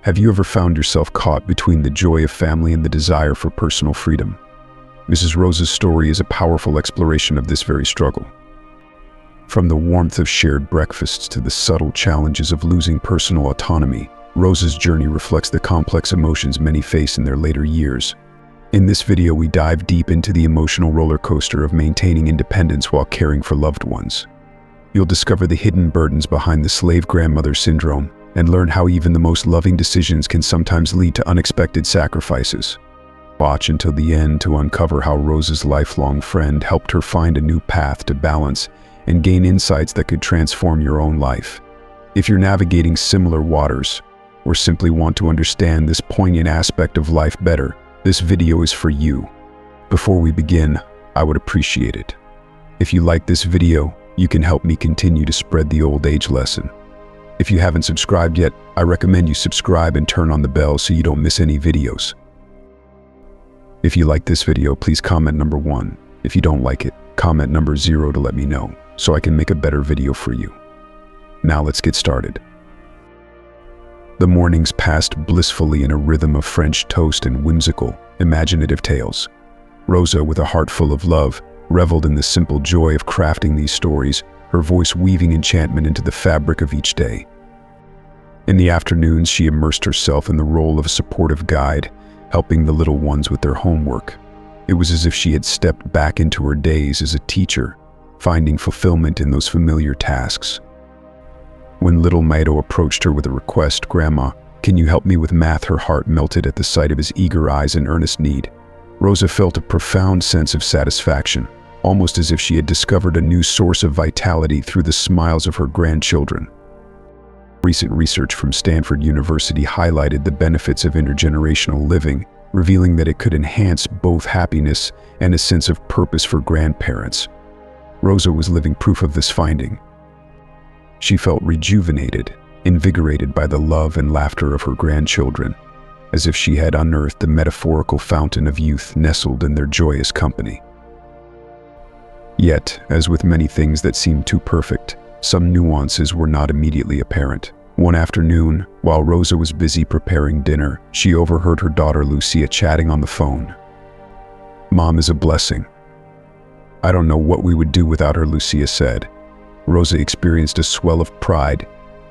Have you ever found yourself caught between the joy of family and the desire for personal freedom? Mrs. Rose's story is a powerful exploration of this very struggle. From the warmth of shared breakfasts to the subtle challenges of losing personal autonomy, Rose's journey reflects the complex emotions many face in their later years. In this video, we dive deep into the emotional roller coaster of maintaining independence while caring for loved ones. You'll discover the hidden burdens behind the slave grandmother syndrome and learn how even the most loving decisions can sometimes lead to unexpected sacrifices. Watch until the end to uncover how Rose's lifelong friend helped her find a new path to balance and gain insights that could transform your own life. If you're navigating similar waters, or simply want to understand this poignant aspect of life better, this video is for you. Before we begin, I would appreciate it if you like this video. You can help me continue to spread the old age lesson. If you haven't subscribed yet, I recommend you subscribe and turn on the bell so you don't miss any videos. If you like this video, please comment number 1. If you don't like it, comment number 0 to let me know, so I can make a better video for you. Now let's get started. The mornings passed blissfully in a rhythm of French toast and whimsical, imaginative tales. Rosa, with a heart full of love, reveled in the simple joy of crafting these stories, her voice weaving enchantment into the fabric of each day. In the afternoons, she immersed herself in the role of a supportive guide, helping the little ones with their homework. It was as if she had stepped back into her days as a teacher, finding fulfillment in those familiar tasks. When little Maido approached her with a request, "Grandma, can you help me with math?" her heart melted at the sight of his eager eyes and earnest need. Rosa felt a profound sense of satisfaction, almost as if she had discovered a new source of vitality through the smiles of her grandchildren. Recent research from Stanford University highlighted the benefits of intergenerational living, revealing that it could enhance both happiness and a sense of purpose for grandparents. Rosa was living proof of this finding. She felt rejuvenated, invigorated by the love and laughter of her grandchildren, as if she had unearthed the metaphorical fountain of youth nestled in their joyous company. Yet, as with many things that seemed too perfect, some nuances were not immediately apparent. One afternoon, while Rosa was busy preparing dinner, she overheard her daughter Lucia chatting on the phone. "Mom is a blessing. I don't know what we would do without her," Lucia said. Rosa experienced a swell of pride,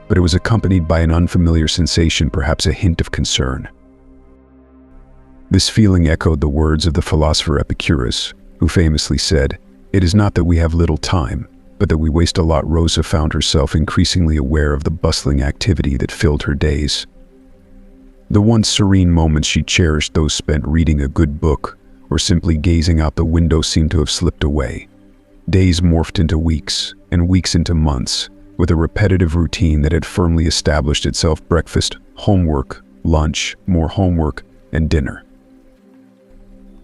but it was accompanied by an unfamiliar sensation, perhaps a hint of concern. This feeling echoed the words of the philosopher Epicurus, who famously said, "It is not that we have little time, but that we waste a lot." Rosa found herself increasingly aware of the bustling activity that filled her days. The once serene moments she cherished, those spent reading a good book or simply gazing out the window, seemed to have slipped away. Days morphed into weeks, and weeks into months, with a repetitive routine that had firmly established itself: breakfast, homework, lunch, more homework, and dinner.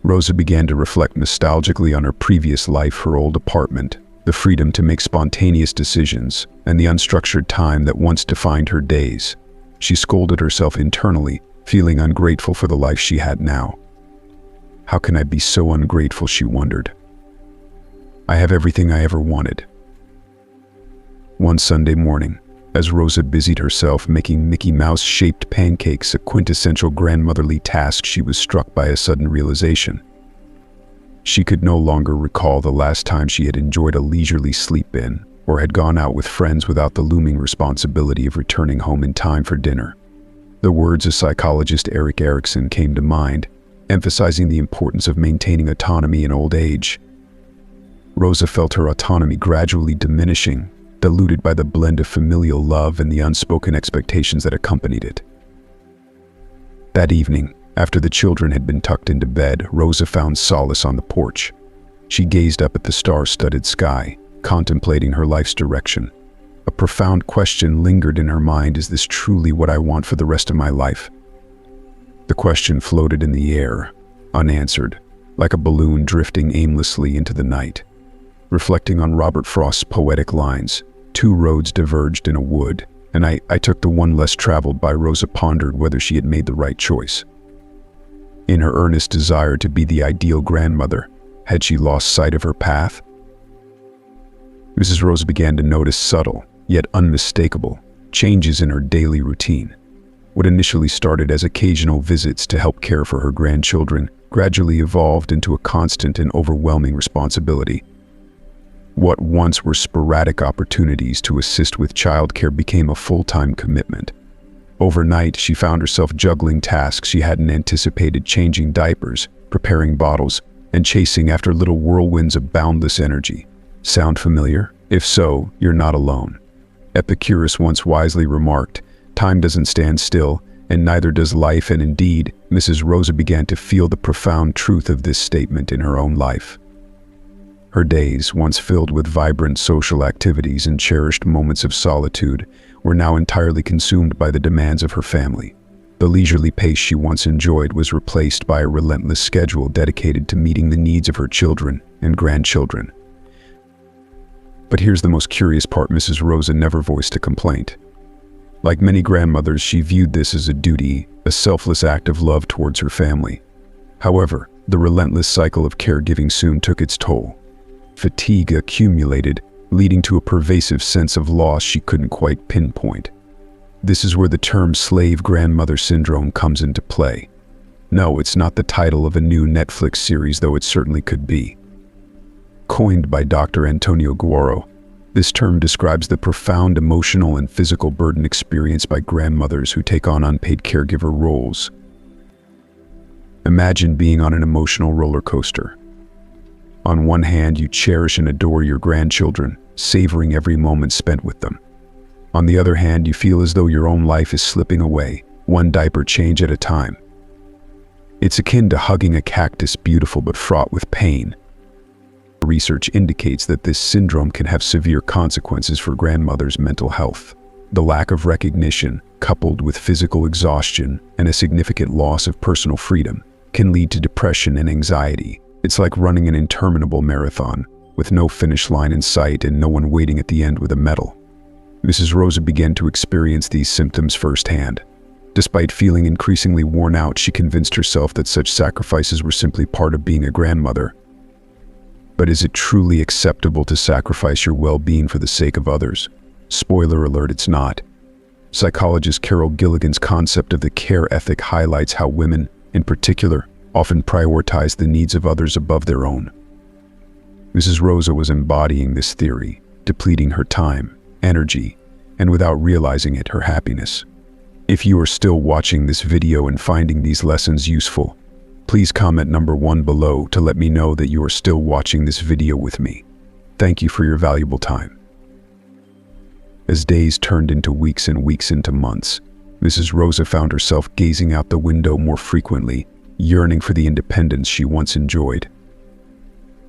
Rosa began to reflect nostalgically on her previous life, her old apartment, the freedom to make spontaneous decisions, and the unstructured time that once defined her days. She scolded herself internally, feeling ungrateful for the life she had now. "How can I be so ungrateful?" she wondered. "I have everything I ever wanted." One Sunday morning, as Rosa busied herself making Mickey Mouse-shaped pancakes, a quintessential grandmotherly task, she was struck by a sudden realization. She could no longer recall the last time she had enjoyed a leisurely sleep-in or had gone out with friends without the looming responsibility of returning home in time for dinner. The words of psychologist Erik Erikson came to mind, emphasizing the importance of maintaining autonomy in old age. Rosa felt her autonomy gradually diminishing, diluted by the blend of familial love and the unspoken expectations that accompanied it. That evening, after the children had been tucked into bed, Rosa found solace on the porch. She gazed up at the star-studded sky, contemplating her life's direction. A profound question lingered in her mind: is this truly what I want for the rest of my life? The question floated in the air, unanswered, like a balloon drifting aimlessly into the night. Reflecting on Robert Frost's poetic lines, "Two roads diverged in a wood, and I took the one less traveled by," Rosa pondered whether she had made the right choice. In her earnest desire to be the ideal grandmother, had she lost sight of her path? Mrs. Rosa began to notice subtle, yet unmistakable, changes in her daily routine. What initially started as occasional visits to help care for her grandchildren gradually evolved into a constant and overwhelming responsibility. What once were sporadic opportunities to assist with childcare became a full-time commitment. Overnight, she found herself juggling tasks she hadn't anticipated, changing diapers, preparing bottles, and chasing after little whirlwinds of boundless energy. Sound familiar? If so, you're not alone. Epicurus once wisely remarked, "Time doesn't stand still, and neither does life," and indeed, Mrs. Rosa began to feel the profound truth of this statement in her own life. Her days, once filled with vibrant social activities and cherished moments of solitude, were now entirely consumed by the demands of her family. The leisurely pace she once enjoyed was replaced by a relentless schedule dedicated to meeting the needs of her children and grandchildren. But here's the most curious part: Mrs. Rosa never voiced a complaint. Like many grandmothers, she viewed this as a duty, a selfless act of love towards her family. However, the relentless cycle of caregiving soon took its toll. Fatigue accumulated, leading to a pervasive sense of loss she couldn't quite pinpoint. This is where the term slave grandmother syndrome comes into play. No, it's not the title of a new Netflix series, though it certainly could be. Coined by Dr. Antonio Guaro, this term describes the profound emotional and physical burden experienced by grandmothers who take on unpaid caregiver roles. Imagine being on an emotional roller coaster. On one hand, you cherish and adore your grandchildren, savoring every moment spent with them. On the other hand, you feel as though your own life is slipping away, one diaper change at a time. It's akin to hugging a cactus, beautiful but fraught with pain. Research indicates that this syndrome can have severe consequences for grandmothers' mental health. The lack of recognition, coupled with physical exhaustion and a significant loss of personal freedom, can lead to depression and anxiety. It's like running an interminable marathon, with no finish line in sight and no one waiting at the end with a medal. Mrs. Rosa began to experience these symptoms firsthand. Despite feeling increasingly worn out, she convinced herself that such sacrifices were simply part of being a grandmother. But is it truly acceptable to sacrifice your well-being for the sake of others? Spoiler alert, it's not. Psychologist Carol Gilligan's concept of the care ethic highlights how women, in particular, often prioritize the needs of others above their own. Mrs. Rosa was embodying this theory, depleting her time, energy, and without realizing it, her happiness. If you are still watching this video and finding these lessons useful, please comment number 1 below to let me know that you are still watching this video with me. Thank you for your valuable time. As days turned into weeks and weeks into months, Mrs. Rosa found herself gazing out the window more frequently, yearning for the independence she once enjoyed.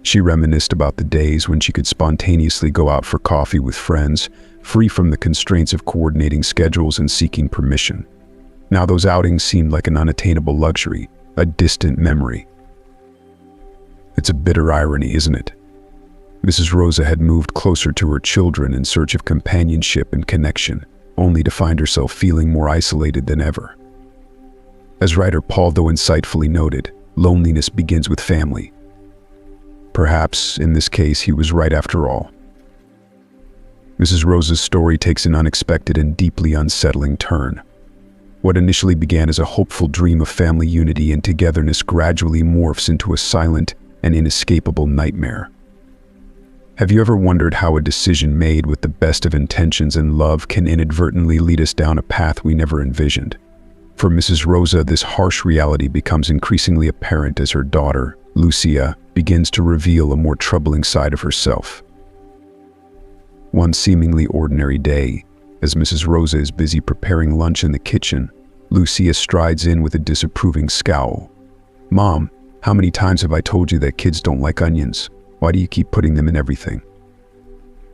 She reminisced about the days when she could spontaneously go out for coffee with friends, free from the constraints of coordinating schedules and seeking permission. Now those outings seemed like an unattainable luxury, a distant memory. It's a bitter irony, isn't it? Mrs. Rosa had moved closer to her children in search of companionship and connection, only to find herself feeling more isolated than ever. As writer Paul Doe insightfully noted, loneliness begins with family. Perhaps, in this case, he was right after all. Mrs. Rosa's story takes an unexpected and deeply unsettling turn. What initially began as a hopeful dream of family unity and togetherness gradually morphs into a silent and inescapable nightmare. Have you ever wondered how a decision made with the best of intentions and love can inadvertently lead us down a path we never envisioned? For Mrs. Rosa, this harsh reality becomes increasingly apparent as her daughter, Lucia, begins to reveal a more troubling side of herself. One seemingly ordinary day, as Mrs. Rosa is busy preparing lunch in the kitchen, Lucia strides in with a disapproving scowl. "Mom, how many times have I told you that kids don't like onions? Why do you keep putting them in everything?"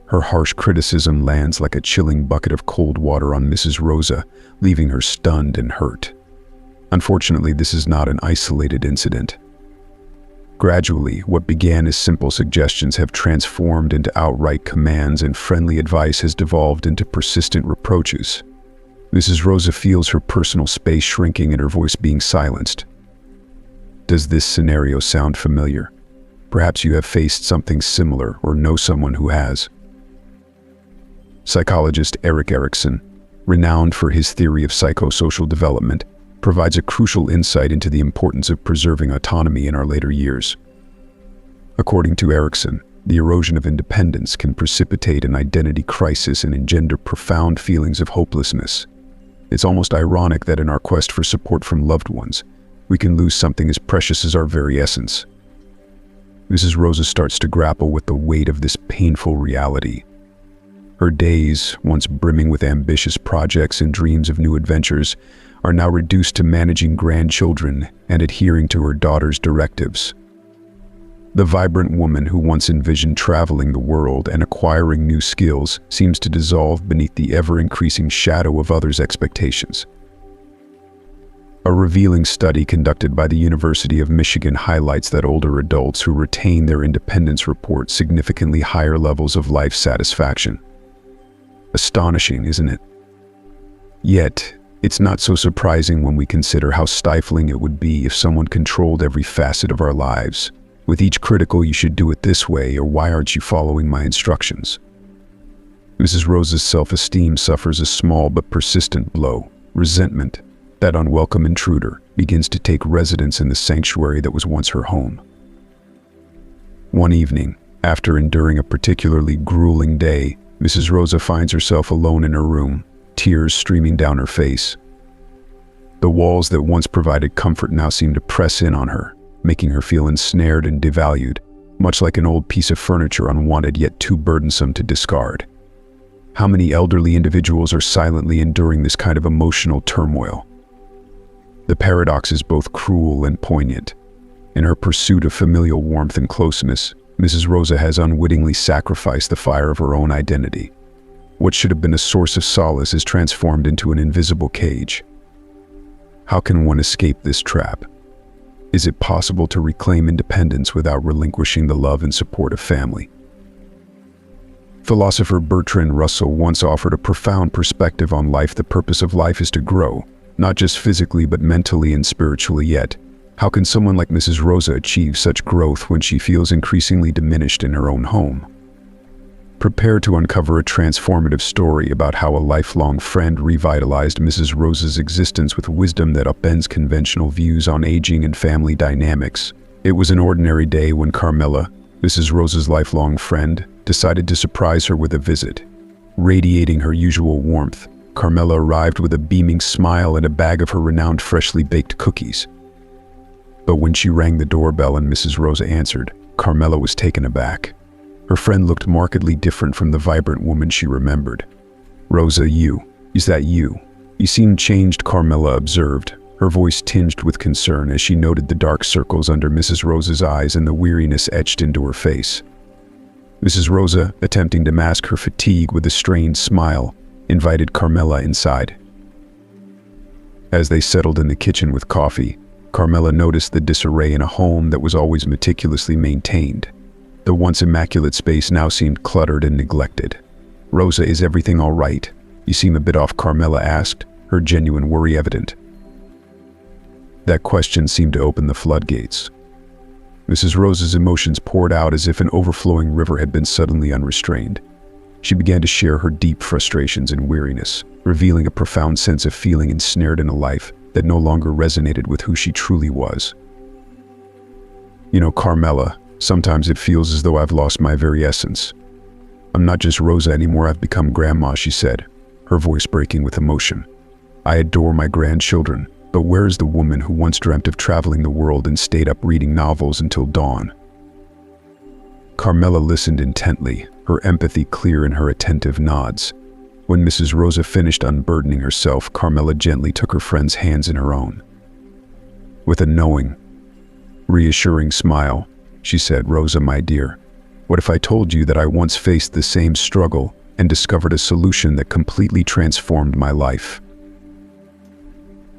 Her harsh criticism lands like a chilling bucket of cold water on Mrs. Rosa, leaving her stunned and hurt. Unfortunately, this is not an isolated incident. Gradually, what began as simple suggestions have transformed into outright commands, and friendly advice has devolved into persistent reproaches. Mrs. Rosa feels her personal space shrinking and her voice being silenced. Does this scenario sound familiar? Perhaps you have faced something similar or know someone who has. Psychologist Erik Erikson, renowned for his theory of psychosocial development, provides a crucial insight into the importance of preserving autonomy in our later years. According to Erosion, the erosion of independence can precipitate an identity crisis and engender profound feelings of hopelessness. It's almost ironic that in our quest for support from loved ones, we can lose something as precious as our very essence. Mrs. Rosa starts to grapple with the weight of this painful reality. Her days, once brimming with ambitious projects and dreams of new adventures, are now reduced to managing grandchildren and adhering to her daughter's directives. The vibrant woman who once envisioned traveling the world and acquiring new skills seems to dissolve beneath the ever-increasing shadow of others' expectations. A revealing study conducted by the University of Michigan highlights that older adults who retain their independence report significantly higher levels of life satisfaction. Astonishing, isn't it? Yet, it's not so surprising when we consider how stifling it would be if someone controlled every facet of our lives, with each critical "you should do it this way" or "why aren't you following my instructions?" Mrs. Rosa's self-esteem suffers a small but persistent blow. Resentment, that unwelcome intruder, begins to take residence in the sanctuary that was once her home. One evening, after enduring a particularly grueling day, Mrs. Rosa finds herself alone in her room, tears streaming down her face. The walls that once provided comfort now seem to press in on her, making her feel ensnared and devalued, much like an old piece of furniture unwanted yet too burdensome to discard. How many elderly individuals are silently enduring this kind of emotional turmoil? The paradox is both cruel and poignant. In her pursuit of familial warmth and closeness, Mrs. Rosa has unwittingly sacrificed the fire of her own identity. What should have been a source of solace is transformed into an invisible cage. How can one escape this trap? Is it possible to reclaim independence without relinquishing the love and support of family? Philosopher Bertrand Russell once offered a profound perspective on life. The purpose of life is to grow, not just physically but mentally and spiritually. Yet, how can someone like Mrs. Rosa achieve such growth when she feels increasingly diminished in her own home? Prepare to uncover a transformative story about how a lifelong friend revitalized Mrs. Rosa's existence with wisdom that upends conventional views on aging and family dynamics. It was an ordinary day when Carmela, Mrs. Rosa's lifelong friend, decided to surprise her with a visit. Radiating her usual warmth, Carmela arrived with a beaming smile and a bag of her renowned freshly baked cookies. But when she rang the doorbell and Mrs. Rosa answered, Carmela was taken aback. Her friend looked markedly different from the vibrant woman she remembered. "Rosa, is that you? You seem changed," Carmela observed, her voice tinged with concern as she noted the dark circles under Mrs. Rosa's eyes and the weariness etched into her face. Mrs. Rosa, attempting to mask her fatigue with a strained smile, invited Carmela inside. As they settled in the kitchen with coffee, Carmela noticed the disarray in a home that was always meticulously maintained. The once immaculate space now seemed cluttered and neglected. "Rosa, is everything all right? You seem a bit off," Carmela asked, her genuine worry evident. That question seemed to open the floodgates. Mrs. Rosa's emotions poured out as if an overflowing river had been suddenly unrestrained. She began to share her deep frustrations and weariness, revealing a profound sense of feeling ensnared in a life that no longer resonated with who she truly was. "You know, Carmela, sometimes it feels as though I've lost my very essence. I'm not just Rosa anymore, I've become Grandma," she said, her voice breaking with emotion. "I adore my grandchildren, but where is the woman who once dreamt of traveling the world and stayed up reading novels until dawn?" Carmela listened intently, her empathy clear in her attentive nods. When Mrs. Rosa finished unburdening herself, Carmela gently took her friend's hands in her own. With a knowing, reassuring smile, she said, "Rosa, my dear, what if I told you that I once faced the same struggle and discovered a solution that completely transformed my life?"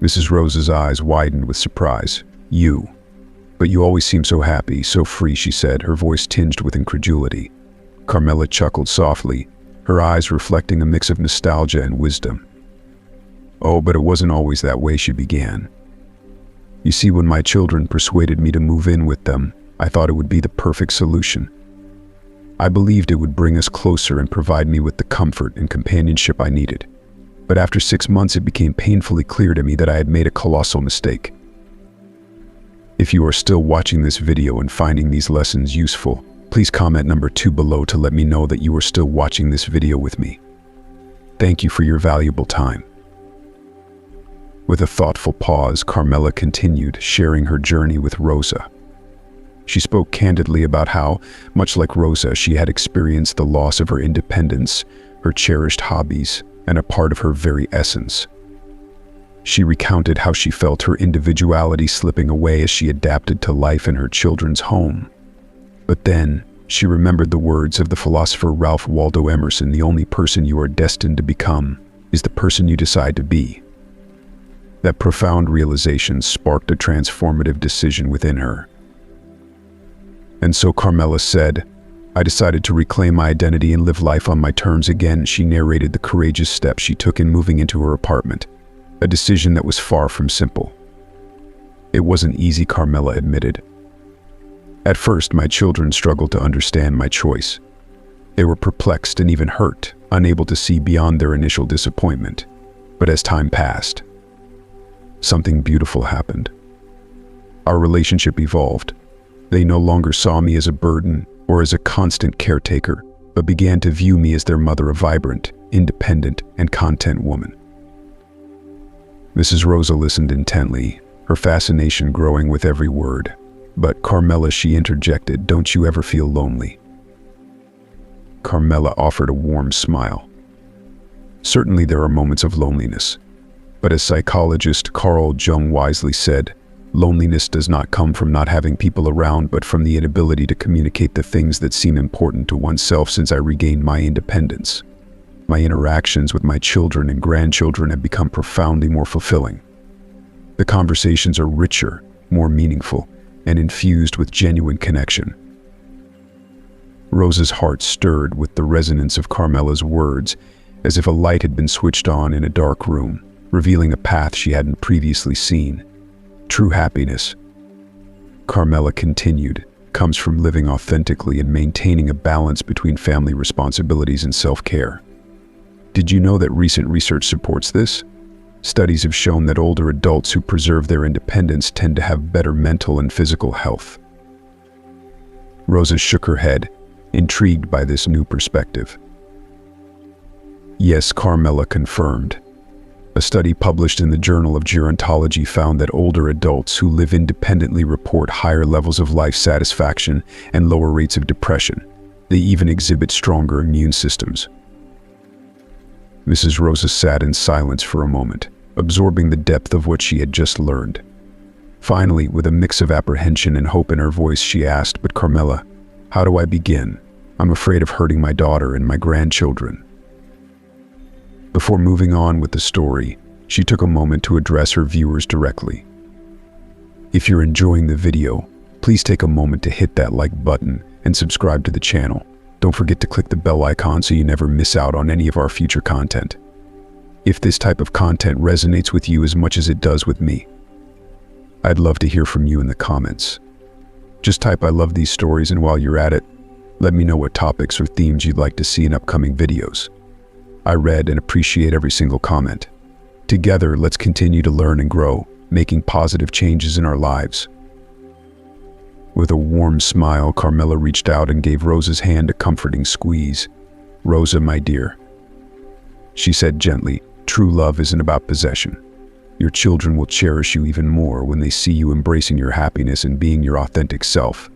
Mrs. Rosa's eyes widened with surprise. "You? But you always seem so happy, so free," she said, her voice tinged with incredulity. Carmela chuckled softly, her eyes reflecting a mix of nostalgia and wisdom. "Oh, but it wasn't always that way," she began. "You see, when my children persuaded me to move in with them, I thought it would be the perfect solution. I believed it would bring us closer and provide me with the comfort and companionship I needed. But after 6 months, it became painfully clear to me that I had made a colossal mistake. If you are still watching this video and finding these lessons useful, please comment number 2 below to let me know that you are still watching this video with me. Thank you for your valuable time. With a thoughtful pause, Carmela continued, sharing her journey with Rosa. She spoke candidly about how, much like Rosa, she had experienced the loss of her independence, her cherished hobbies, and a part of her very essence. She recounted how she felt her individuality slipping away as she adapted to life in her children's home. But then, she remembered the words of the philosopher Ralph Waldo Emerson, "The only person you are destined to become is the person you decide to be." That profound realization sparked a transformative decision within her. And so Carmela said, "I decided to reclaim my identity and live life on my terms again." She narrated the courageous steps she took in moving into her apartment, a decision that was far from simple. It wasn't easy, Carmela admitted. At first, my children struggled to understand my choice. They were perplexed and even hurt, unable to see beyond their initial disappointment. But as time passed, something beautiful happened. Our relationship evolved. They no longer saw me as a burden or as a constant caretaker, but began to view me as their mother, a vibrant, independent, and content woman. Mrs. Rosa listened intently, her fascination growing with every word. "But Carmela," she interjected, "don't you ever feel lonely?" Carmela offered a warm smile. "Certainly there are moments of loneliness. But as psychologist Carl Jung wisely said, loneliness does not come from not having people around, but from the inability to communicate the things that seem important to oneself. Since I regained my independence, my interactions with my children and grandchildren have become profoundly more fulfilling. The conversations are richer, more meaningful, and infused with genuine connection." Rosa's heart stirred with the resonance of Carmela's words, as if a light had been switched on in a dark room, revealing a path she hadn't previously seen. "True happiness," Carmela continued, "comes from living authentically and maintaining a balance between family responsibilities and self-care. Did you know that recent research supports this? Studies have shown that older adults who preserve their independence tend to have better mental and physical health." Rosa shook her head, intrigued by this new perspective. "Yes," Carmela confirmed. "A study published in the Journal of Gerontology found that older adults who live independently report higher levels of life satisfaction and lower rates of depression. They even exhibit stronger immune systems." Mrs. Rosa sat in silence for a moment, absorbing the depth of what she had just learned. Finally, with a mix of apprehension and hope in her voice, she asked, "But Carmela, how do I begin? I'm afraid of hurting my daughter and my grandchildren." Before moving on with the story, she took a moment to address her viewers directly. If you're enjoying the video, please take a moment to hit that like button and subscribe to the channel. Don't forget to click the bell icon so you never miss out on any of our future content. If this type of content resonates with you as much as it does with me, I'd love to hear from you in the comments. Just type "I love these stories," and while you're at it, let me know what topics or themes you'd like to see in upcoming videos. I read and appreciate every single comment. Together, let's continue to learn and grow, making positive changes in our lives. With a warm smile, Carmela reached out and gave Rosa's hand a comforting squeeze. "Rosa, my dear," she said gently, "true love isn't about possession. Your children will cherish you even more when they see you embracing your happiness and being your authentic self.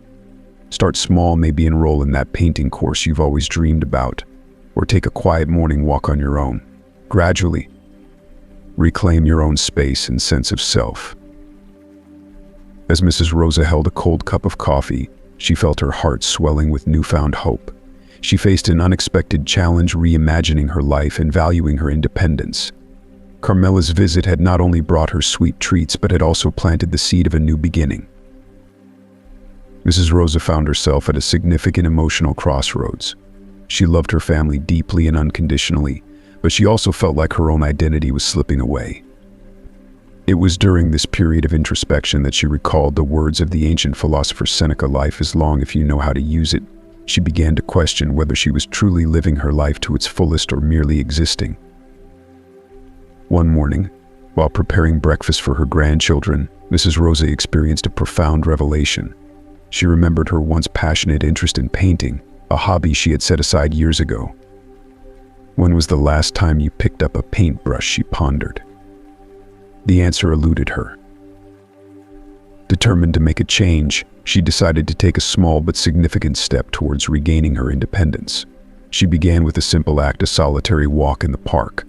Start small, maybe enroll in that painting course you've always dreamed about, or take a quiet morning walk on your own. Gradually, reclaim your own space and sense of self." As Mrs. Rosa held a cold cup of coffee, she felt her heart swelling with newfound hope. She faced an unexpected challenge, reimagining her life and valuing her independence. Carmela's visit had not only brought her sweet treats, but had also planted the seed of a new beginning. Mrs. Rosa found herself at a significant emotional crossroads. She loved her family deeply and unconditionally, but she also felt like her own identity was slipping away. It was during this period of introspection that she recalled the words of the ancient philosopher Seneca, "Life is long if you know how to use it." She began to question whether she was truly living her life to its fullest or merely existing. One morning, while preparing breakfast for her grandchildren, Mrs. Rosa experienced a profound revelation. She remembered her once passionate interest in painting, a hobby she had set aside years ago. "When was the last time you picked up a paintbrush?" she pondered. The answer eluded her. Determined to make a change, she decided to take a small but significant step towards regaining her independence. She began with a simple act, a solitary walk in the park.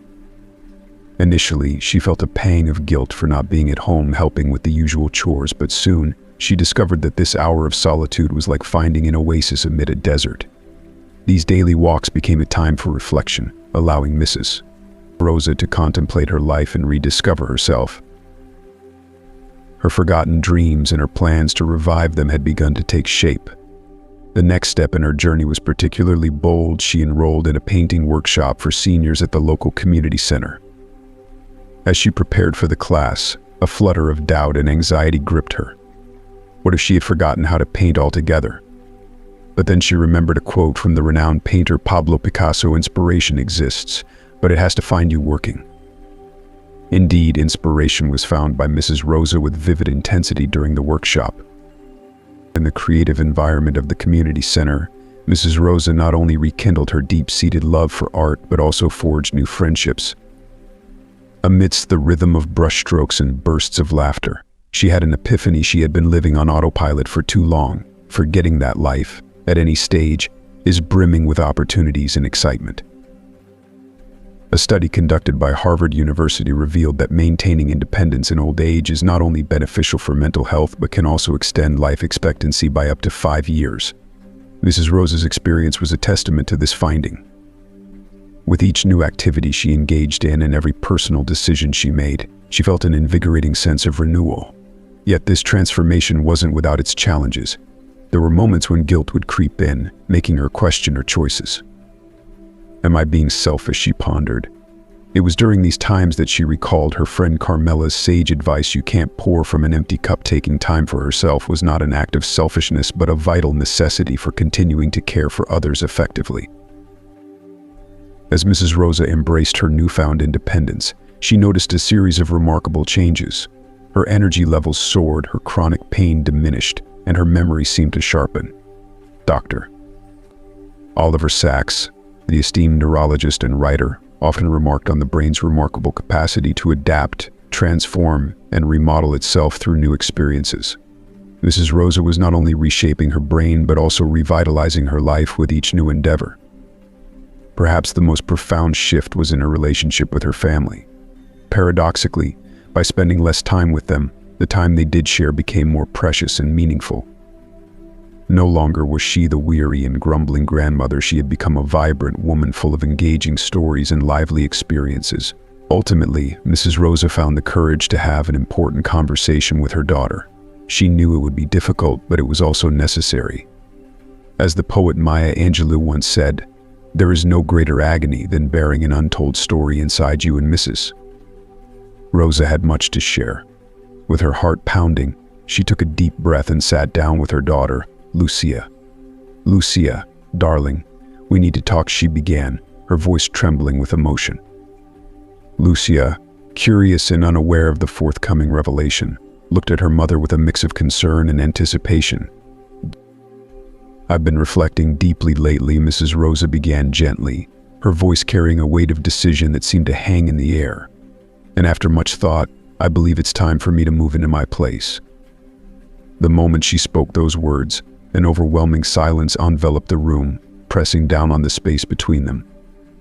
Initially, she felt a pang of guilt for not being at home helping with the usual chores, but soon, she discovered that this hour of solitude was like finding an oasis amid a desert. These daily walks became a time for reflection, allowing Mrs. Rosa to contemplate her life and rediscover herself. Her forgotten dreams and her plans to revive them had begun to take shape. The next step in her journey was particularly bold. She enrolled in a painting workshop for seniors at the local community center. As she prepared for the class, a flutter of doubt and anxiety gripped her. What if she had forgotten how to paint altogether? But then she remembered a quote from the renowned painter Pablo Picasso: "Inspiration exists, but it has to find you working." Indeed, inspiration was found by Mrs. Rosa with vivid intensity during the workshop. In the creative environment of the community center, Mrs. Rosa not only rekindled her deep-seated love for art, but also forged new friendships. Amidst the rhythm of brushstrokes and bursts of laughter, she had an epiphany. She had been living on autopilot for too long, forgetting that life, at any stage, is brimming with opportunities and excitement. A study conducted by Harvard University revealed that maintaining independence in old age is not only beneficial for mental health but can also extend life expectancy by up to 5 years. Mrs. Rosa's experience was a testament to this finding. With each new activity she engaged in and every personal decision she made, she felt an invigorating sense of renewal. Yet this transformation wasn't without its challenges. There were moments when guilt would creep in, making her question her choices. "Am I being selfish?" she pondered. It was during these times that she recalled her friend Carmela's sage advice: "You can't pour from an empty cup." Taking time for herself was not an act of selfishness, but a vital necessity for continuing to care for others effectively. As Mrs. Rosa embraced her newfound independence, she noticed a series of remarkable changes. Her energy levels soared, her chronic pain diminished, and her memory seemed to sharpen. Dr. Oliver Sacks, the esteemed neurologist and writer, often remarked on the brain's remarkable capacity to adapt, transform, and remodel itself through new experiences. Mrs. Rosa was not only reshaping her brain but also revitalizing her life with each new endeavor. Perhaps the most profound shift was in her relationship with her family. Paradoxically, by spending less time with them, the time they did share became more precious and meaningful. No longer was she the weary and grumbling grandmother. She had become a vibrant woman full of engaging stories and lively experiences. Ultimately, Mrs. Rosa found the courage to have an important conversation with her daughter. She knew it would be difficult, but it was also necessary. As the poet Maya Angelou once said, "There is no greater agony than bearing an untold story inside you." And Mrs. Rosa had much to share. With her heart pounding, she took a deep breath and sat down with her daughter, Lucia. "Lucia, darling, we need to talk," she began, her voice trembling with emotion. Lucia, curious and unaware of the forthcoming revelation, looked at her mother with a mix of concern and anticipation. "I've been reflecting deeply lately," Mrs. Rosa began gently, her voice carrying a weight of decision that seemed to hang in the air. "And after much thought, I believe it's time for me to move into my place." The moment she spoke those words, an overwhelming silence enveloped the room, pressing down on the space between them.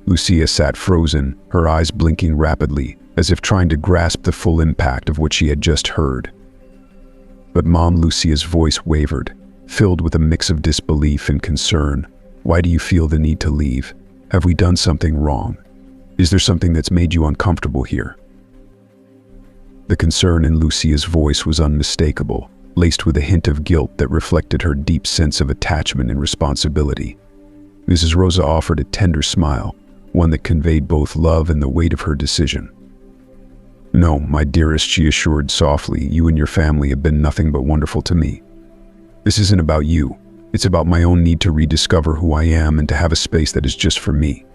Lucia sat frozen, her eyes blinking rapidly, as if trying to grasp the full impact of what she had just heard. But Mom, Lucia's voice wavered, filled with a mix of disbelief and concern. "Why do you feel the need to leave? Have we done something wrong? Is there something that's made you uncomfortable here?" The concern in Lucia's voice was unmistakable, laced with a hint of guilt that reflected her deep sense of attachment and responsibility. Mrs. Rosa offered a tender smile, one that conveyed both love and the weight of her decision. "No, my dearest," she assured softly, "you and your family have been nothing but wonderful to me. This isn't about you. It's about my own need to rediscover who I am and to have a space that is just for me."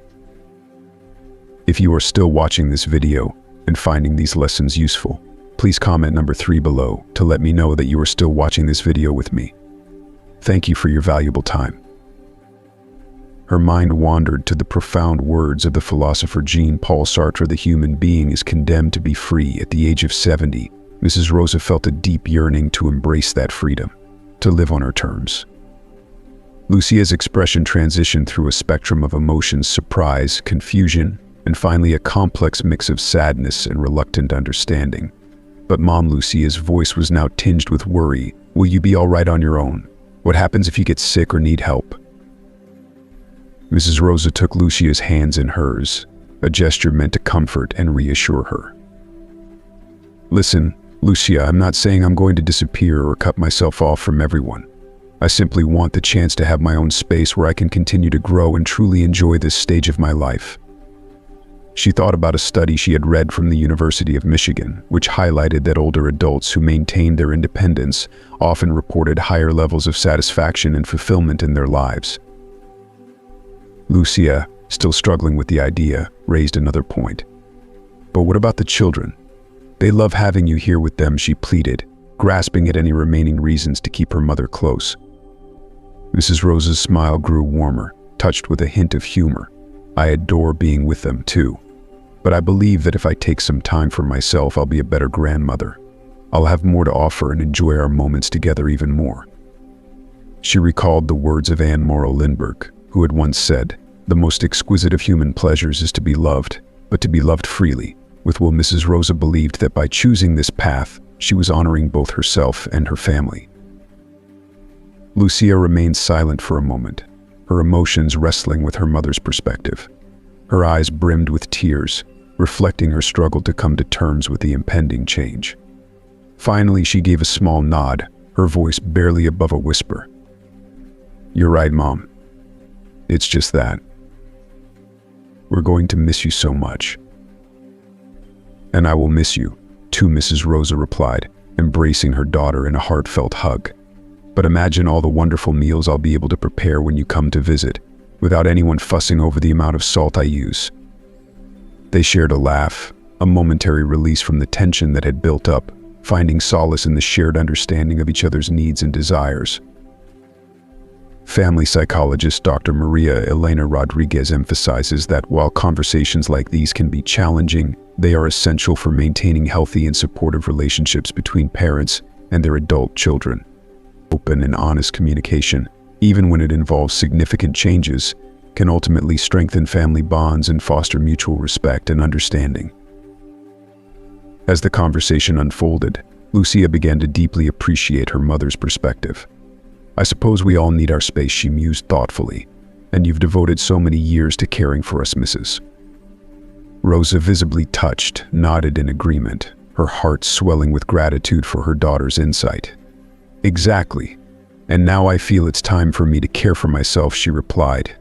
If you are still watching this video, and finding these lessons useful. Please comment number 3 below to let me know that you are still watching this video with me. Thank you for your valuable time. Her mind wandered to the profound words of the philosopher Jean-Paul Sartre, "The human being is condemned to be free." At the age of 70, Mrs. Rosa felt a deep yearning to embrace that freedom, to live on her terms. Lucia's expression transitioned through a spectrum of emotions: surprise, confusion, and finally a complex mix of sadness and reluctant understanding. But Mom Lucia's voice was now tinged with worry. "Will you be all right on your own? What happens if you get sick or need help?" Mrs. Rosa took Lucia's hands in hers, a gesture meant to comfort and reassure her. "Listen, Lucia, I'm not saying I'm going to disappear or cut myself off from everyone. I simply want the chance to have my own space where I can continue to grow and truly enjoy this stage of my life." She thought about a study she had read from the University of Michigan, which highlighted that older adults who maintained their independence often reported higher levels of satisfaction and fulfillment in their lives. Lucia, still struggling with the idea, raised another point. "But what about the children? They love having you here with them," she pleaded, grasping at any remaining reasons to keep her mother close. Mrs. Rosa's smile grew warmer, touched with a hint of humor. "I adore being with them too. But I believe that if I take some time for myself, I'll be a better grandmother. I'll have more to offer and enjoy our moments together even more." She recalled the words of Anne Morrow Lindbergh, who had once said, "The most exquisite of human pleasures is to be loved, but to be loved freely." With will, Mrs. Rosa believed that by choosing this path, she was honoring both herself and her family. Lucia remained silent for a moment, her emotions wrestling with her mother's perspective. Her eyes brimmed with tears, reflecting her struggle to come to terms with the impending change. Finally, she gave a small nod, her voice barely above a whisper. "You're right, Mom. It's just that. We're going to miss you so much." "And I will miss you, too," Mrs. Rosa replied, embracing her daughter in a heartfelt hug. "But imagine all the wonderful meals I'll be able to prepare when you come to visit, without anyone fussing over the amount of salt I use." They shared a laugh, a momentary release from the tension that had built up, finding solace in the shared understanding of each other's needs and desires. Family psychologist Dr. Maria Elena Rodriguez emphasizes that while conversations like these can be challenging, they are essential for maintaining healthy and supportive relationships between parents and their adult children. Open and honest communication, even when it involves significant changes, can ultimately strengthen family bonds and foster mutual respect and understanding. As the conversation unfolded, Lucia began to deeply appreciate her mother's perspective. "I suppose we all need our space," she mused thoughtfully, "and you've devoted so many years to caring for us, Mrs." Rosa, visibly touched, nodded in agreement, her heart swelling with gratitude for her daughter's insight. "Exactly. And now I feel it's time for me to care for myself," she replied.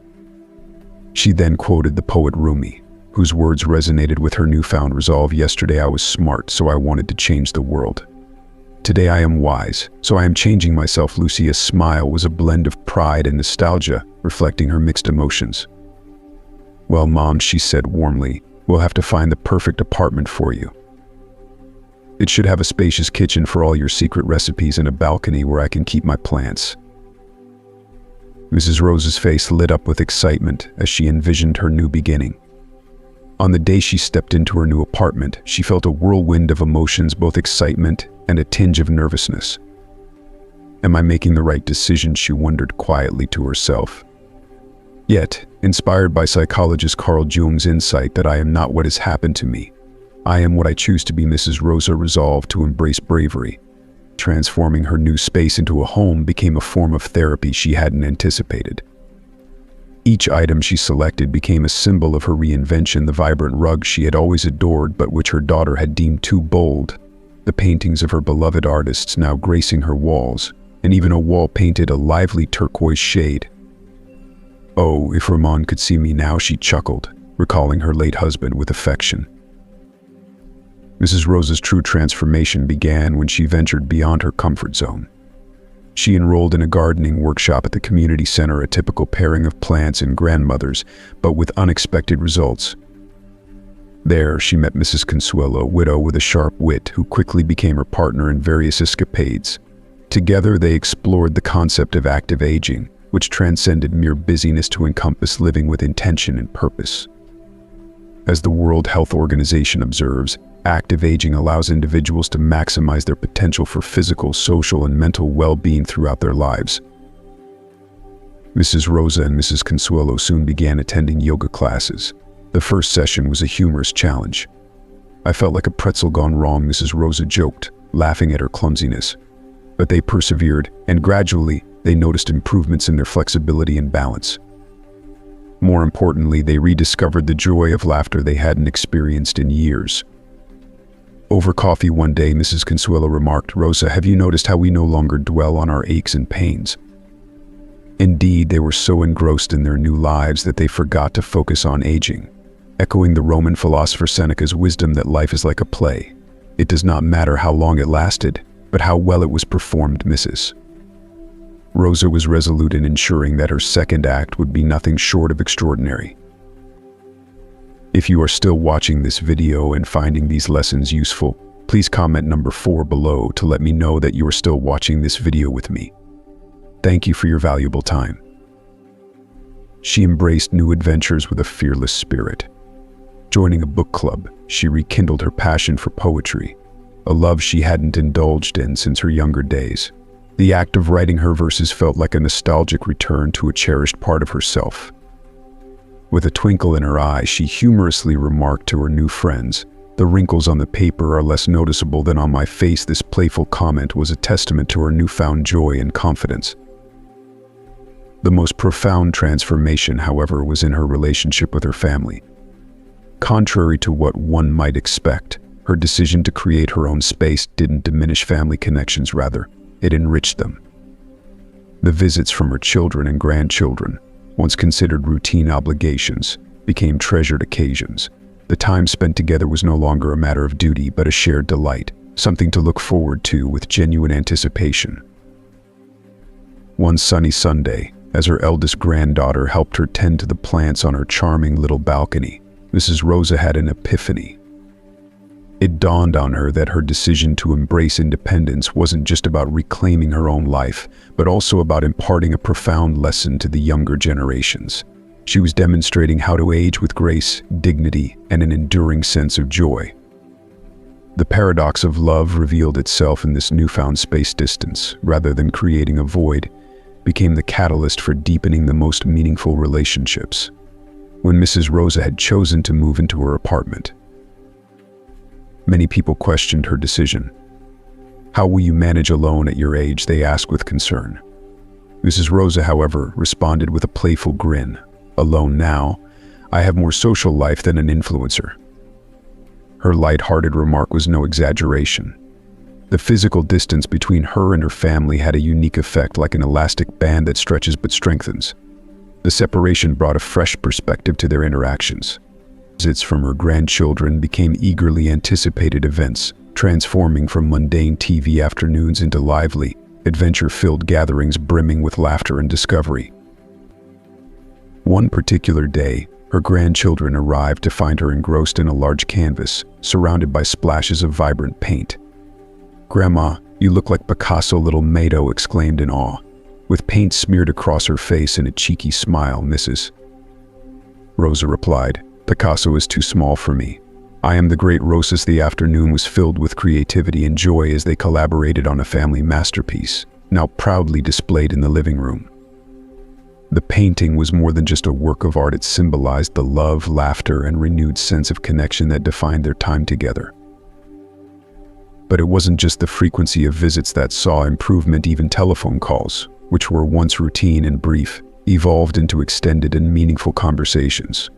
She then quoted the poet Rumi, whose words resonated with her newfound resolve. "Yesterday I was smart, so I wanted to change the world. Today I am wise, so I am changing myself." Lucia's smile was a blend of pride and nostalgia, reflecting her mixed emotions. "Well, Mom," she said warmly, "we'll have to find the perfect apartment for you. It should have a spacious kitchen for all your secret recipes and a balcony where I can keep my plants." Mrs. Rosa's face lit up with excitement as she envisioned her new beginning. On the day she stepped into her new apartment, she felt a whirlwind of emotions, both excitement and a tinge of nervousness. "Am I making the right decision?" she wondered quietly to herself. Yet, inspired by psychologist Carl Jung's insight that I am not what has happened to me, I am what I choose to be, Mrs. Rosa resolved to embrace bravery. Transforming her new space into a home became a form of therapy she hadn't anticipated. Each item she selected became a symbol of her reinvention: the vibrant rug she had always adored but which her daughter had deemed too bold, the paintings of her beloved artists now gracing her walls, and even a wall painted a lively turquoise shade. "Oh, if Ramon could see me now," she chuckled, recalling her late husband with affection. Mrs. Rosa's true transformation began when she ventured beyond her comfort zone. She enrolled in a gardening workshop at the community center, a typical pairing of plants and grandmothers, but with unexpected results. There, she met Mrs. Consuelo, a widow with a sharp wit who quickly became her partner in various escapades. Together, they explored the concept of active aging, which transcended mere busyness to encompass living with intention and purpose. As the World Health Organization observes, active aging allows individuals to maximize their potential for physical, social, and mental well-being throughout their lives. Mrs. Rosa and Mrs. Consuelo soon began attending yoga classes. The first session was a humorous challenge. "I felt like a pretzel gone wrong," Mrs. Rosa joked, laughing at her clumsiness. But they persevered, and gradually, they noticed improvements in their flexibility and balance. More importantly, they rediscovered the joy of laughter they hadn't experienced in years. Over coffee one day, Mrs. Consuelo remarked, "Rosa, have you noticed how we no longer dwell on our aches and pains?" Indeed, they were so engrossed in their new lives that they forgot to focus on aging, echoing the Roman philosopher Seneca's wisdom that life is like a play. It does not matter how long it lasted, but how well it was performed, Mrs. Rosa was resolute in ensuring that her second act would be nothing short of extraordinary. If you are still watching this video and finding these lessons useful, please comment number 4 below to let me know that you are still watching this video with me. Thank you for your valuable time. She embraced new adventures with a fearless spirit. Joining a book club, she rekindled her passion for poetry, a love she hadn't indulged in since her younger days. The act of writing her verses felt like a nostalgic return to a cherished part of herself. With a twinkle in her eye, she humorously remarked to her new friends, "The wrinkles on the paper are less noticeable than on my face." This playful comment was a testament to her newfound joy and confidence. The most profound transformation, however, was in her relationship with her family. Contrary to what one might expect, her decision to create her own space didn't diminish family connections, rather, it enriched them. The visits from her children and grandchildren, once considered routine obligations, became treasured occasions. The time spent together was no longer a matter of duty, but a shared delight, something to look forward to with genuine anticipation. One sunny Sunday, as her eldest granddaughter helped her tend to the plants on her charming little balcony, Mrs. Rosa had an epiphany. It dawned on her that her decision to embrace independence wasn't just about reclaiming her own life, but also about imparting a profound lesson to the younger generations. She was demonstrating how to age with grace, dignity, and an enduring sense of joy. The paradox of love revealed itself in this newfound space distance. Rather than creating a void, became the catalyst for deepening the most meaningful relationships. When Mrs. Rosa had chosen to move into her apartment, many people questioned her decision. "How will you manage alone at your age?" they asked with concern. Mrs. Rosa, however, responded with a playful grin. "Alone now? I have more social life than an influencer." Her light-hearted remark was no exaggeration. The physical distance between her and her family had a unique effect, like an elastic band that stretches but strengthens. The separation brought a fresh perspective to their interactions. Visits from her grandchildren became eagerly anticipated events, transforming from mundane TV afternoons into lively, adventure-filled gatherings brimming with laughter and discovery. One particular day, her grandchildren arrived to find her engrossed in a large canvas, surrounded by splashes of vibrant paint. "Grandma, you look like Picasso," little Mado exclaimed in awe, with paint smeared across her face and a cheeky smile. "Mrs. Rosa replied, "Picasso is too small for me. I am the great Rosas." The afternoon was filled with creativity and joy as they collaborated on a family masterpiece, now proudly displayed in the living room. The painting was more than just a work of art. It symbolized the love, laughter, and renewed sense of connection that defined their time together. But it wasn't just the frequency of visits that saw improvement. Even telephone calls, which were once routine and brief, evolved into extended and meaningful conversations.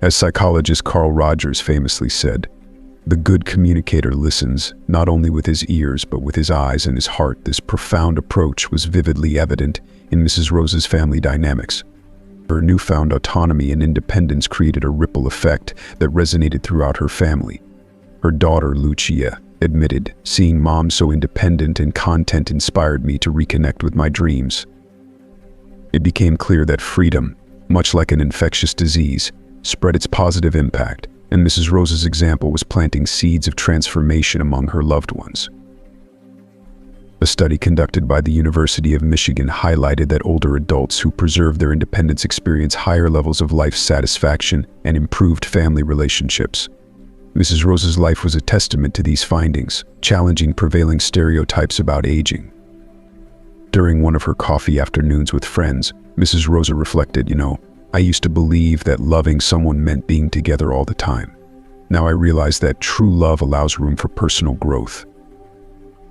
As psychologist Carl Rogers famously said, "The good communicator listens, not only with his ears, but with his eyes and his heart." This profound approach was vividly evident in Mrs. Rosa's family dynamics. Her newfound autonomy and independence created a ripple effect that resonated throughout her family. Her daughter, Lucia, admitted, "Seeing Mom so independent and content inspired me to reconnect with my dreams." It became clear that freedom, much like an infectious disease, spread its positive impact, and Mrs. Rosa's example was planting seeds of transformation among her loved ones. A study conducted by the University of Michigan highlighted that older adults who preserve their independence experience higher levels of life satisfaction and improved family relationships. Mrs. Rosa's life was a testament to these findings, challenging prevailing stereotypes about aging. During one of her coffee afternoons with friends, Mrs. Rosa reflected, I used to believe that loving someone meant being together all the time. Now I realize that true love allows room for personal growth.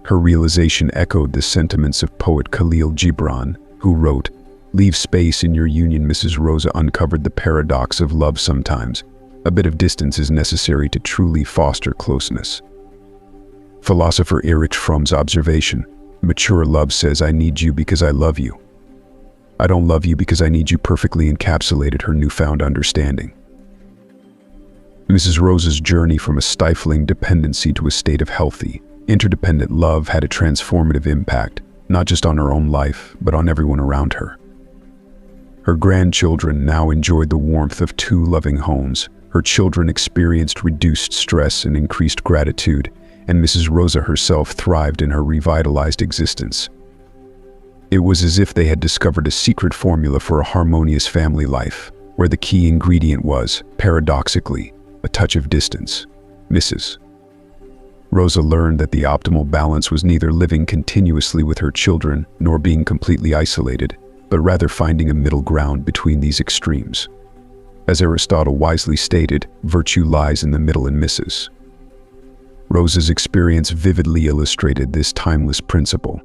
Her realization echoed the sentiments of poet Khalil Gibran, who wrote, "Leave space in your union." Mrs. Rosa uncovered the paradox of love sometimes. A bit of distance is necessary to truly foster closeness. Philosopher Erich Fromm's observation, "Mature love says I need you because I love you. I don't love you because I need you," perfectly encapsulated her newfound understanding. Mrs. Rosa's journey from a stifling dependency to a state of healthy, interdependent love had a transformative impact, not just on her own life, but on everyone around her. Her grandchildren now enjoyed the warmth of two loving homes. Her children experienced reduced stress and increased gratitude, and Mrs. Rosa herself thrived in her revitalized existence. It was as if they had discovered a secret formula for a harmonious family life, where the key ingredient was, paradoxically, a touch of distance. Mrs. Rosa learned that the optimal balance was neither living continuously with her children nor being completely isolated, but rather finding a middle ground between these extremes. As Aristotle wisely stated, virtue lies in the middle, and Mrs. Rosa's experience vividly illustrated this timeless principle.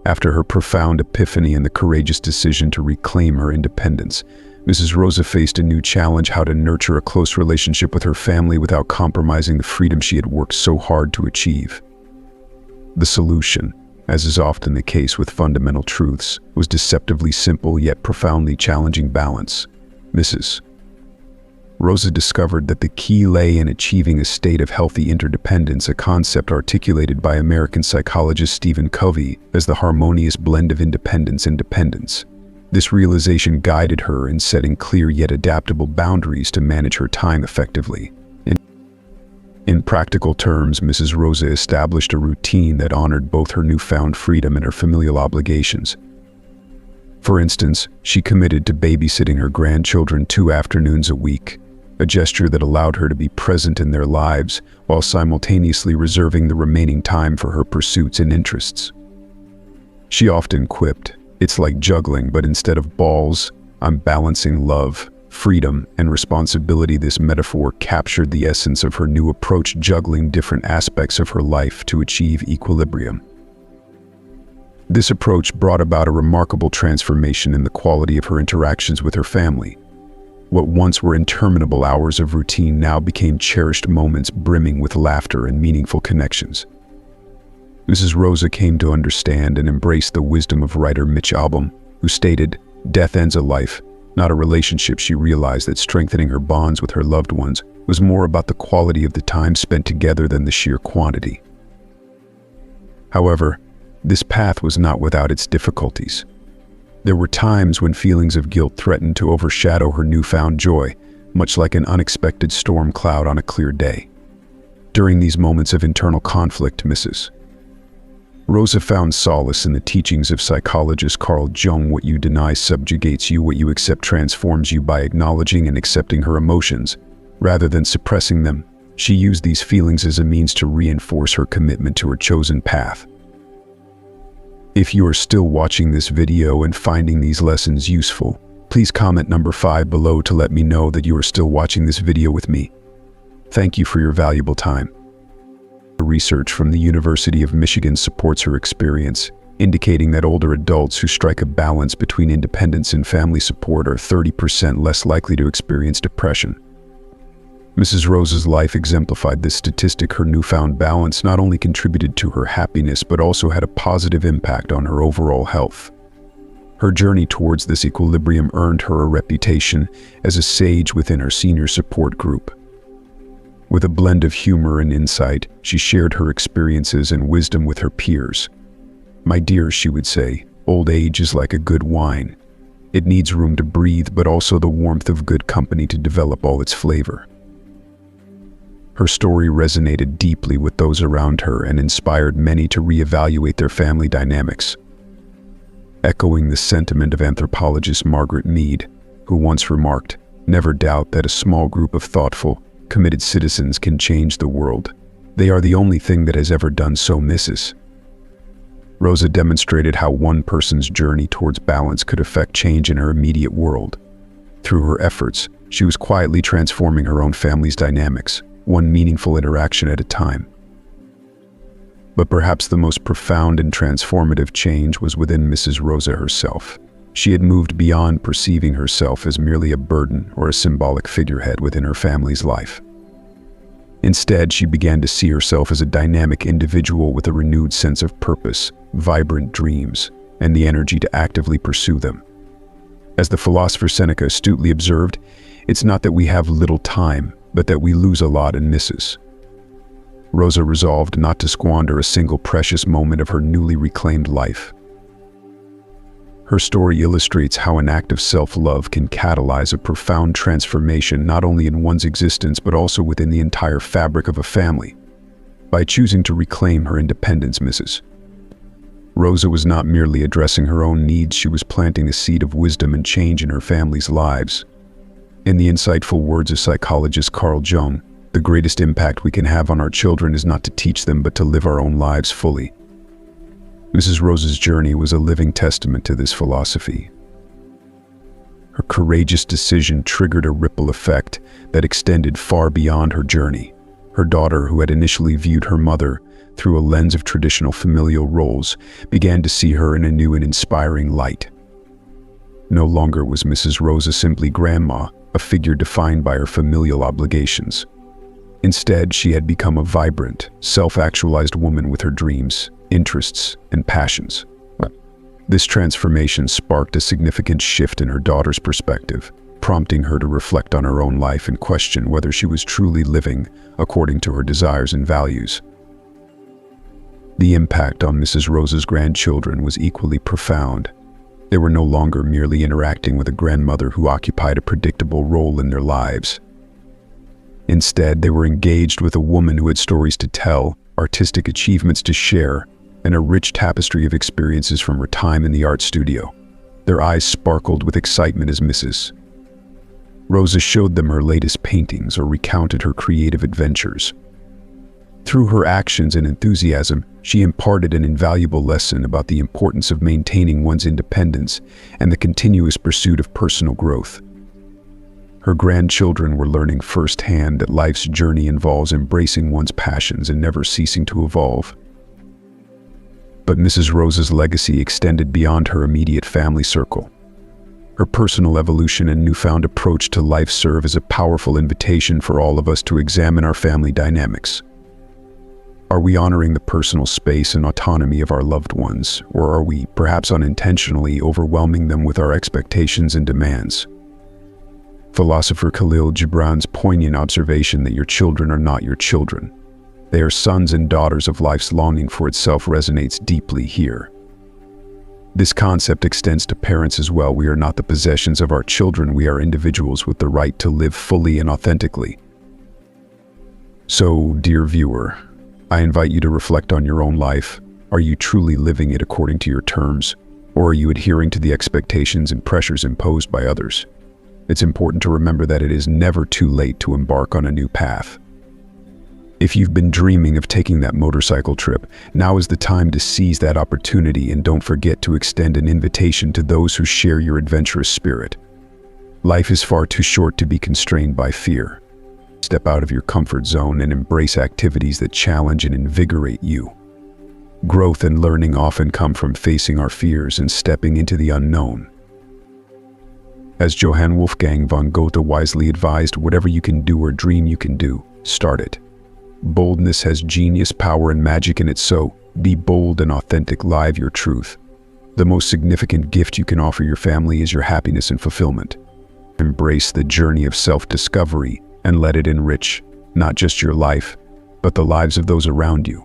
After her profound epiphany and the courageous decision to reclaim her independence, Mrs. Rosa faced a new challenge: how to nurture a close relationship with her family without compromising the freedom she had worked so hard to achieve. The solution, as is often the case with fundamental truths, was deceptively simple yet profoundly challenging: balance. Mrs. Rosa discovered that the key lay in achieving a state of healthy interdependence, a concept articulated by American psychologist Stephen Covey as the harmonious blend of independence and dependence. This realization guided her in setting clear yet adaptable boundaries to manage her time effectively. In practical terms, Mrs. Rosa established a routine that honored both her newfound freedom and her familial obligations. For instance, she committed to babysitting her grandchildren 2 afternoons a week, a gesture that allowed her to be present in their lives while simultaneously reserving the remaining time for her pursuits and interests. She often quipped, "It's like juggling, but instead of balls, I'm balancing love, freedom, and responsibility." This metaphor captured the essence of her new approach, juggling different aspects of her life to achieve equilibrium. This approach brought about a remarkable transformation in the quality of her interactions with her family. What once were interminable hours of routine now became cherished moments brimming with laughter and meaningful connections. Mrs. Rosa came to understand and embrace the wisdom of writer Mitch Albom, who stated, "Death ends a life, not a relationship." She realized that strengthening her bonds with her loved ones was more about the quality of the time spent together than the sheer quantity. However, this path was not without its difficulties. There were times when feelings of guilt threatened to overshadow her newfound joy, much like an unexpected storm cloud on a clear day. During these moments of internal conflict, Mrs. Rosa found solace in the teachings of psychologist Carl Jung. What you deny subjugates you, what you accept transforms you. By acknowledging and accepting her emotions, rather than suppressing them, she used these feelings as a means to reinforce her commitment to her chosen path. If you are still watching this video and finding these lessons useful, please comment number 5 below to let me know that you are still watching this video with me. Thank you for your valuable time. Research from the University of Michigan supports her experience, indicating that older adults who strike a balance between independence and family support are 30% less likely to experience depression. Mrs. Rosa's life exemplified this statistic. Her newfound balance not only contributed to her happiness but also had a positive impact on her overall health. Her journey towards this equilibrium earned her a reputation as a sage within her senior support group. With a blend of humor and insight, she shared her experiences and wisdom with her peers. "My dear," she would say, "old age is like a good wine. It needs room to breathe, but also the warmth of good company to develop all its flavor. Her story resonated deeply with those around her and inspired many to reevaluate their family dynamics. Echoing the sentiment of anthropologist Margaret Mead, who once remarked, "Never doubt that a small group of thoughtful, committed citizens can change the world. They are the only thing that has ever done so, Mrs." Rosa demonstrated how one person's journey towards balance could affect change in her immediate world. Through her efforts, she was quietly transforming her own family's dynamics, one meaningful interaction at a time. But perhaps the most profound and transformative change was within Mrs. Rosa herself. She had moved beyond perceiving herself as merely a burden or a symbolic figurehead within her family's life. Instead, she began to see herself as a dynamic individual with a renewed sense of purpose, vibrant dreams, and the energy to actively pursue them. As the philosopher Seneca astutely observed, it's not that we have little time, but that we lose a lot and misses. Rosa resolved not to squander a single precious moment of her newly reclaimed life. Her story illustrates how an act of self-love can catalyze a profound transformation not only in one's existence but also within the entire fabric of a family. By choosing to reclaim her independence, Mrs. Rosa was not merely addressing her own needs, she was planting a seed of wisdom and change in her family's lives. In the insightful words of psychologist Carl Jung, the greatest impact we can have on our children is not to teach them but to live our own lives fully. Mrs. Rosa's journey was a living testament to this philosophy. Her courageous decision triggered a ripple effect that extended far beyond her journey. Her daughter, who had initially viewed her mother through a lens of traditional familial roles, began to see her in a new and inspiring light. No longer was Mrs. Rosa simply grandma, a figure defined by her familial obligations. Instead, she had become a vibrant, self-actualized woman with her dreams, interests, and passions. This transformation sparked a significant shift in her daughter's perspective, prompting her to reflect on her own life and question whether she was truly living according to her desires and values. The impact on Mrs. Rosa's grandchildren was equally profound. They were no longer merely interacting with a grandmother who occupied a predictable role in their lives. Instead, they were engaged with a woman who had stories to tell, artistic achievements to share, and a rich tapestry of experiences from her time in the art studio. Their eyes sparkled with excitement as Mrs. Rosa showed them her latest paintings or recounted her creative adventures. Through her actions and enthusiasm, she imparted an invaluable lesson about the importance of maintaining one's independence and the continuous pursuit of personal growth. Her grandchildren were learning firsthand that life's journey involves embracing one's passions and never ceasing to evolve. But Mrs. Rosa's legacy extended beyond her immediate family circle. Her personal evolution and newfound approach to life serve as a powerful invitation for all of us to examine our family dynamics. Are we honoring the personal space and autonomy of our loved ones, or are we, perhaps unintentionally, overwhelming them with our expectations and demands? Philosopher Khalil Gibran's poignant observation that your children are not your children. They are sons and daughters of life's longing for itself resonates deeply here. This concept extends to parents as well. We are not the possessions of our children, we are individuals with the right to live fully and authentically. So, dear viewer, I invite you to reflect on your own life. Are you truly living it according to your terms, or are you adhering to the expectations and pressures imposed by others? It's important to remember that it is never too late to embark on a new path. If you've been dreaming of taking that motorcycle trip, now is the time to seize that opportunity, and don't forget to extend an invitation to those who share your adventurous spirit. Life is far too short to be constrained by fear. Step out of your comfort zone and embrace activities that challenge and invigorate you. Growth and learning often come from facing our fears and stepping into the unknown. As Johann Wolfgang von Goethe wisely advised, whatever you can do or dream you can do, start it. Boldness has genius, power, and magic in it, so be bold and authentic, live your truth. The most significant gift you can offer your family is your happiness and fulfillment. Embrace the journey of self-discovery and let it enrich not just your life, but the lives of those around you.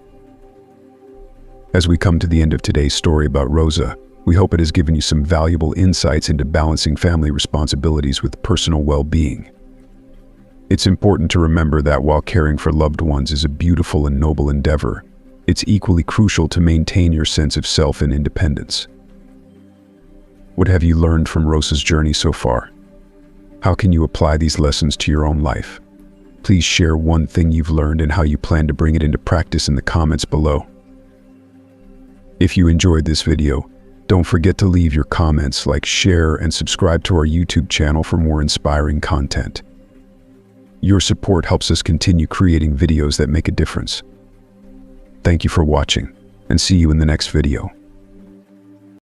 As we come to the end of today's story about Rosa, We hope it has given you some valuable insights into balancing family responsibilities with personal well-being. It's important to remember that while caring for loved ones is a beautiful and noble endeavor, it's equally crucial to maintain your sense of self and independence. What have you learned from Rosa's journey so far? How can you apply these lessons to your own life? Please share one thing you've learned and how you plan to bring it into practice in the comments below. If you enjoyed this video, don't forget to leave your comments, like, share, and subscribe to our YouTube channel for more inspiring content. Your support helps us continue creating videos that make a difference. Thank you for watching, and see you in the next video.